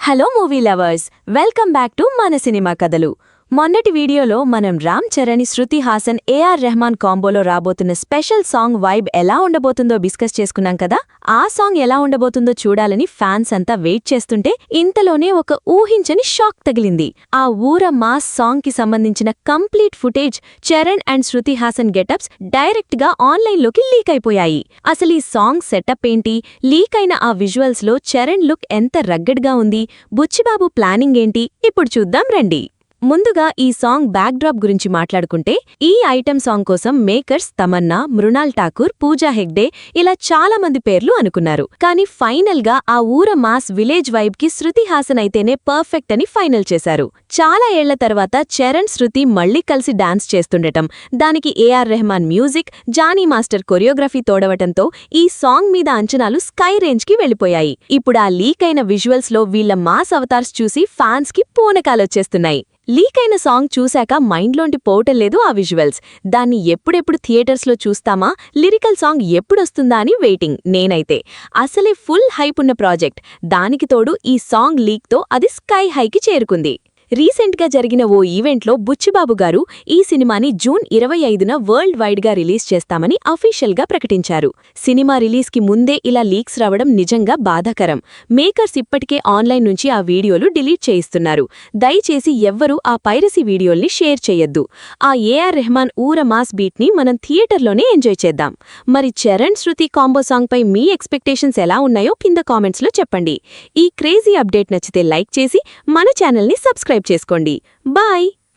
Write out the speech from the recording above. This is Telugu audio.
Hello movie lovers, welcome back to మన సినిమా కథలు. మొన్నటి వీడియోలో మనం రామ్ చరణ్, శృతి హాసన్, ఏఆర్ రెహమాన్ కాంబోలో రాబోతున్న స్పెషల్ సాంగ్ వైబ్ ఎలా ఉండబోతుందో డిస్కస్ చేసుకున్నాం కదా. ఆ సాంగ్ ఎలా ఉండబోతుందో చూడాలని ఫ్యాన్స్ అంతా వెయిట్ చేస్తుంటే ఇంతలోనే ఒక ఊహించని షాక్ తగిలింది. ఆ ఊర మాస్ సాంగ్ కి సంబంధించిన complete footage, Charan and Shruti Haasan getups direct గా ఆన్లైన్లోకి లీక్ అయిపోయాయి. అసలు ఈ సాంగ్ సెటప్ ఏంటి, లీక్ అయిన ఆ విజువల్స్ లో చరణ్ లుక్ ఎంత రగ్గడ్గా ఉంది, బుచ్చిబాబు ప్లానింగ్ ఏంటి, ఇప్పుడు చూద్దాం రండి. ముందుగా ఈ సాంగ్ బ్యాక్డ్రాప్ గురించి మాట్లాడుకుంటే, ఈ ఐటెం సాంగ్ కోసం మేకర్స్ తమన్నా, మృణాల్ ఠాకూర్, పూజా హెగ్డే ఇలా చాలా మంది పేర్లు అనుకున్నారు. కానీ ఫైనల్ గా ఆ ఊర మాస్ విలేజ్ వైబ్ కి శృతి హాసన్ అయితేనే పర్ఫెక్ట్ అని ఫైనల్ చేశారు. చాలా ఏళ్ల తర్వాత చరణ్, శృతి మళ్లీ కలిసి డాన్స్ చేస్తుండటం, దానికి AR Rahman music, Jani master choreography తోడవటంతో ఈ సాంగ్ మీద అంచనాలు స్కై రేంజ్ కి వెళ్లిపోయాయి. ఇప్పుడు ఆ లీక్ అయిన విజువల్స్ లో వీళ్ల మాస్ అవతార్స్ చూసి ఫ్యాన్స్ కి పూనకాలొచ్చేస్తున్నాయి. లీక్ అయిన సాంగ్ చూశాక మైండ్లోంటి పోవటం లేదు ఆ విజువల్స్. దాన్ని ఎప్పుడెప్పుడు థియేటర్స్లో చూస్తామా, లిరికల్ సాంగ్ ఎప్పుడొస్తుందా అని వెయిటింగ్ నేనైతే. అసలే ఫుల్ హైప్ ఉన్న ప్రాజెక్ట్, దానికి తోడు ఈ సాంగ్ లీక్తో అది స్కై హైకి చేరుకుంది. రీసెంట్గా జరిగిన ఓ ఈవెంట్లో బుచ్చిబాబు గారు ఈ సినిమాని జూన్ 25న వరల్డ్ వైడ్గా రిలీజ్ చేస్తామని అఫీషియల్గా ప్రకటించారు. సినిమా రిలీజ్కి ముందే ఇలా లీక్స్ రావడం నిజంగా బాధాకరం. మేకర్స్ ఇప్పటికే ఆన్లైన్ నుంచి ఆ వీడియోలు డిలీట్ చేయిస్తున్నారు. దయచేసి ఎవ్వరూ ఆ పైరసీ వీడియోల్ని షేర్ చేయొద్దు. ఆ ఏఆర్ రెహమాన్ ఊర మాస్ బీట్ని మనం థియేటర్లోనే ఎంజాయ్ చేద్దాం. మరి చరణ్, శృతి కాంబో సాంగ్పై మీ ఎక్స్పెక్టేషన్స్ ఎలా ఉన్నాయో కింద కామెంట్స్లో చెప్పండి. ఈ క్రేజీ అప్డేట్ నచ్చితే లైక్ చేసి మన ఛానల్ని సబ్స్క్రైబ్ చేసుకోండి. బాయ్.